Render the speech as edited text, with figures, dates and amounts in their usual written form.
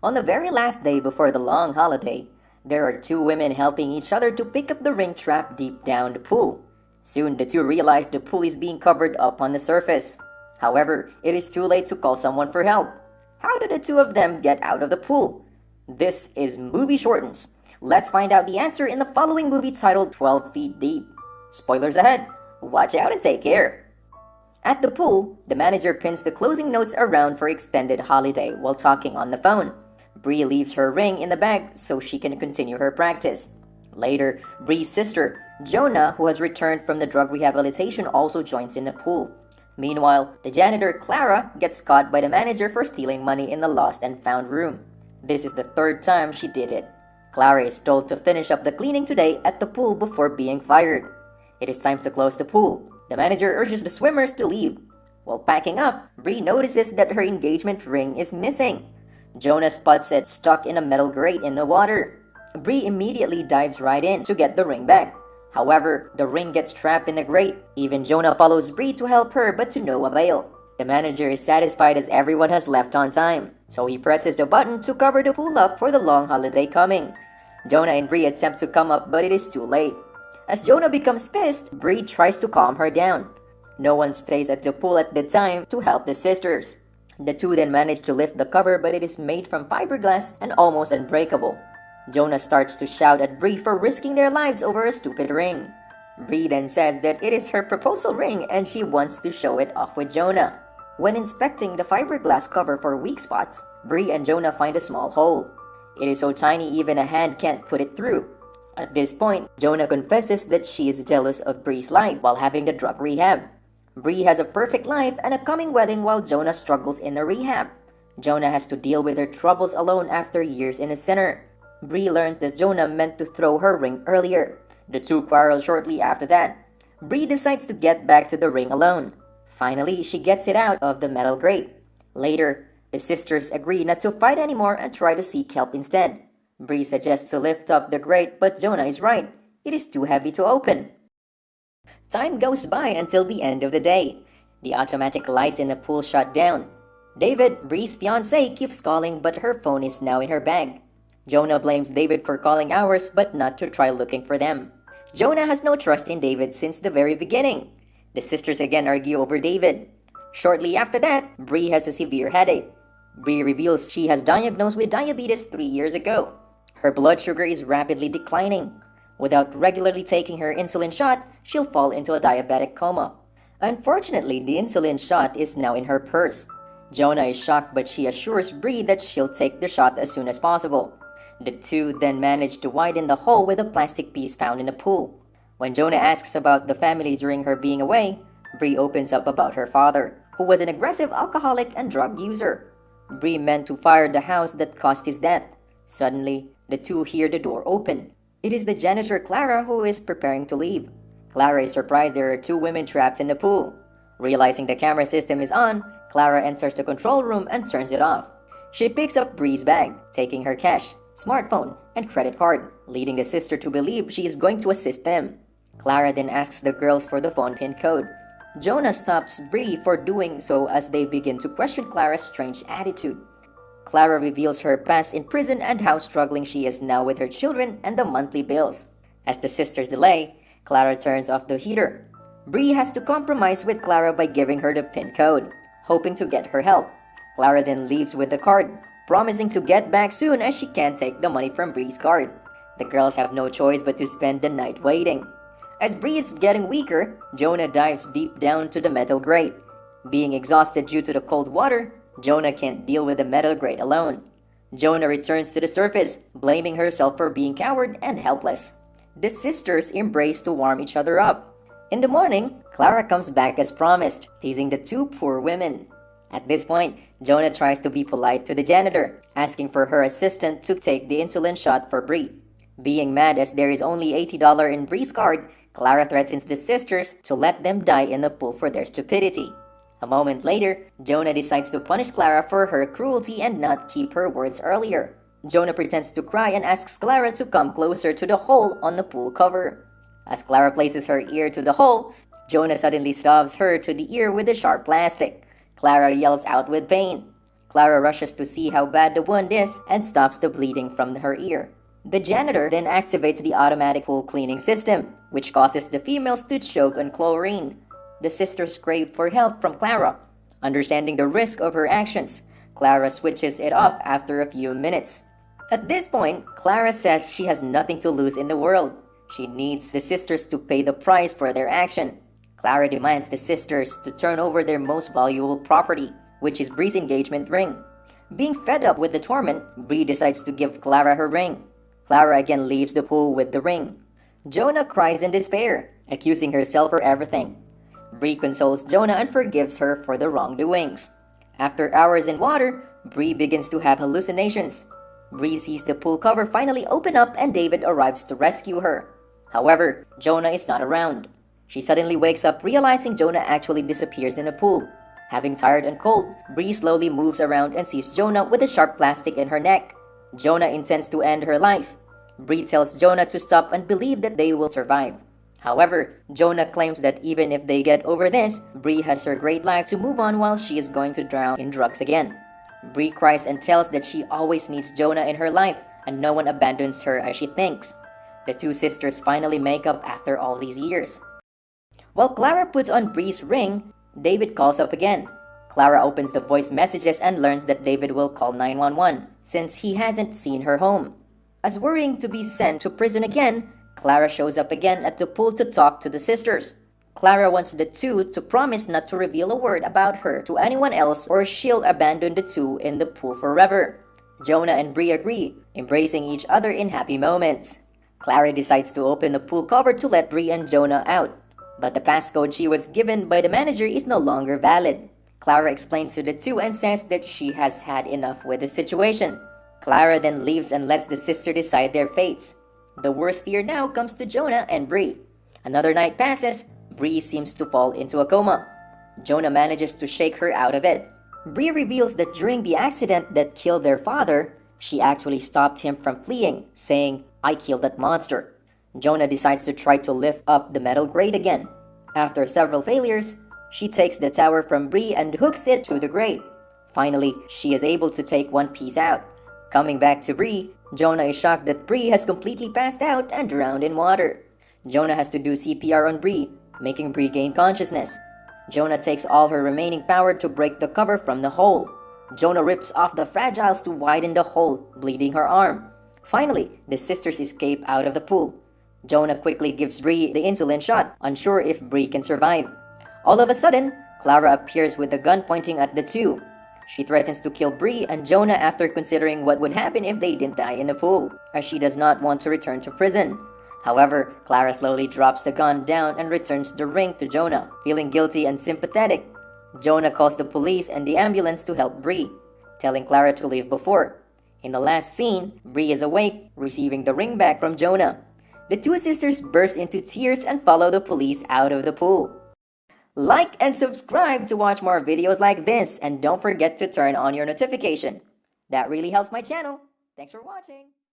On the very last day before the long holiday, there are two women helping each other to pick up the ring trapped deep down the pool. Soon the two realize the pool is being covered up on the surface. However, it is too late to call someone for help. How do the two of them get out of the pool? This is Movie Shortens. Let's find out the answer in the following movie titled 12 Feet Deep. Spoilers ahead. Watch out and take care. At the pool, the manager pins the closing notes around for extended holiday while talking on the phone. Bree leaves her ring in the bag so she can continue her practice. Later, Bree's sister, Jonah, who has returned from the drug rehabilitation, also joins in the pool. Meanwhile, the janitor, Clara, gets caught by the manager for stealing money in the lost and found room. This is the third time she did it. Clara is told to finish up the cleaning today at the pool before being fired. It is time to close the pool. The manager urges the swimmers to leave. While packing up, Bree notices that her engagement ring is missing. Jonah spots it stuck in a metal grate in the water. Bree immediately dives right in to get the ring back. However, the ring gets trapped in the grate. Even Jonah follows Bree to help her, but to no avail. The manager is satisfied as everyone has left on time, so he presses the button to cover the pool up for the long holiday coming. Jonah and Bree attempt to come up, but it is too late. As Jonah becomes pissed, Bree tries to calm her down. No one stays at the pool at the time to help the sisters. The two then manage to lift the cover, but it is made from fiberglass and almost unbreakable. Jonah starts to shout at Bree for risking their lives over a stupid ring. Bree then says that it is her proposal ring and she wants to show it off with Jonah. When inspecting the fiberglass cover for weak spots, Bree and Jonah find a small hole. It is so tiny even a hand can't put it through. At this point, Jonah confesses that she is jealous of Bree's life while having the drug rehab. Bree has a perfect life and a coming wedding while Jonah struggles in the rehab. Jonah has to deal with her troubles alone after years in a center. Bree learns that Jonah meant to throw her ring earlier. The two quarrel shortly after that. Bree decides to get back to the ring alone. Finally, she gets it out of the metal grate. Later, the sisters agree not to fight anymore and try to seek help instead. Bree suggests to lift up the grate, but Jonah is right. It is too heavy to open. Time goes by until the end of the day. The automatic lights in the pool shut down. David, Bree's fiancé, keeps calling, but her phone is now in her bag. Jonah blames David for calling hours, but not to try looking for them. Jonah has no trust in David since the very beginning. The sisters again argue over David. Shortly after that, Bree has a severe headache. Bree reveals she has diagnosed with diabetes 3 years ago. Her blood sugar is rapidly declining. Without regularly taking her insulin shot, she'll fall into a diabetic coma. Unfortunately, the insulin shot is now in her purse. Jonah is shocked, but she assures Bree that she'll take the shot as soon as possible. The two then manage to widen the hole with a plastic piece found in the pool. When Jonah asks about the family during her being away, Bree opens up about her father, who was an aggressive alcoholic and drug user. Bree meant to fire the house that caused his death. Suddenly, the two hear the door open. It is the janitor Clara who is preparing to leave. Clara is surprised there are two women trapped in the pool. Realizing the camera system is on, Clara enters the control room and turns it off. She picks up Bree's bag, taking her cash, smartphone, and credit card, leading the sister to believe she is going to assist them. Clara then asks the girls for the phone pin code. Jonah stops Bree for doing so as they begin to question Clara's strange attitude. Clara reveals her past in prison and how struggling she is now with her children and the monthly bills. As the sisters delay, Clara turns off the heater. Bree has to compromise with Clara by giving her the PIN code, hoping to get her help. Clara then leaves with the card, promising to get back soon as she can't take the money from Bree's card. The girls have no choice but to spend the night waiting. As Bree is getting weaker, Jonah dives deep down to the metal grate. Being exhausted due to the cold water, Jonah can't deal with the metal grate alone. Jonah returns to the surface, blaming herself for being coward and helpless. The sisters embrace to warm each other up. In the morning, Clara comes back as promised, teasing the two poor women. At this point, Jonah tries to be polite to the janitor, asking for her assistant to take the insulin shot for Bree. Being mad as there is only $80 in Bree's card, Clara threatens the sisters to let them die in the pool for their stupidity. A moment later, Jonah decides to punish Clara for her cruelty and not keep her words earlier. Jonah pretends to cry and asks Clara to come closer to the hole on the pool cover. As Clara places her ear to the hole, Jonah suddenly stabs her to the ear with the sharp plastic. Clara yells out with pain. Clara rushes to see how bad the wound is and stops the bleeding from her ear. The janitor then activates the automatic pool cleaning system, which causes the females to choke on chlorine. The sisters crave for help from Clara. Understanding the risk of her actions, Clara switches it off after a few minutes. At this point, Clara says she has nothing to lose in the world. She needs the sisters to pay the price for their action. Clara demands the sisters to turn over their most valuable property, which is Bree's engagement ring. Being fed up with the torment, Bree decides to give Clara her ring. Clara again leaves the pool with the ring. Jonah cries in despair, accusing herself for everything. Bree consoles Jonah and forgives her for the wrongdoings. After hours in water, Bree begins to have hallucinations. Bree sees the pool cover finally open up and David arrives to rescue her. However, Jonah is not around. She suddenly wakes up realizing Jonah actually disappears in the pool. Having tired and cold, Bree slowly moves around and sees Jonah with a sharp plastic in her neck. Jonah intends to end her life. Bree tells Jonah to stop and believe that they will survive. However, Jonah claims that even if they get over this, Bree has her great life to move on while she is going to drown in drugs again. Bree cries and tells that she always needs Jonah in her life and no one abandons her as she thinks. The two sisters finally make up after all these years. While Clara puts on Bree's ring, David calls up again. Clara opens the voice messages and learns that David will call 911 since he hasn't seen her home. As worrying to be sent to prison again, Clara shows up again at the pool to talk to the sisters. Clara wants the two to promise not to reveal a word about her to anyone else or she'll abandon the two in the pool forever. Jonah and Bree agree, embracing each other in happy moments. Clara decides to open the pool cover to let Bree and Jonah out, but the passcode she was given by the manager is no longer valid. Clara explains to the two and says that she has had enough with the situation. Clara then leaves and lets the sister decide their fates. The worst fear now comes to Jonah and Bree. Another night passes. Bree seems to fall into a coma. Jonah manages to shake her out of it. Bree reveals that during the accident that killed their father, she actually stopped him from fleeing, saying, "I killed that monster." Jonah decides to try to lift up the metal grate again. After several failures, she takes the tower from Bree and hooks it to the grate. Finally, she is able to take one piece out. Coming back to Bree, Jonah is shocked that Bree has completely passed out and drowned in water. Jonah has to do CPR on Bree, making Bree gain consciousness. Jonah takes all her remaining power to break the cover from the hole. Jonah rips off the fragiles to widen the hole, bleeding her arm. Finally, the sisters escape out of the pool. Jonah quickly gives Bree the insulin shot, unsure if Bree can survive. All of a sudden, Clara appears with a gun pointing at the two. She threatens to kill Bree and Jonah after considering what would happen if they didn't die in the pool, as she does not want to return to prison. However, Clara slowly drops the gun down and returns the ring to Jonah, feeling guilty and sympathetic. Jonah calls the police and the ambulance to help Bree, telling Clara to leave before. In the last scene, Bree is awake, receiving the ring back from Jonah. The two sisters burst into tears and follow the police out of the pool. Like and subscribe to watch more videos like this, and don't forget to turn on your notification. That really helps my channel. Thanks for watching.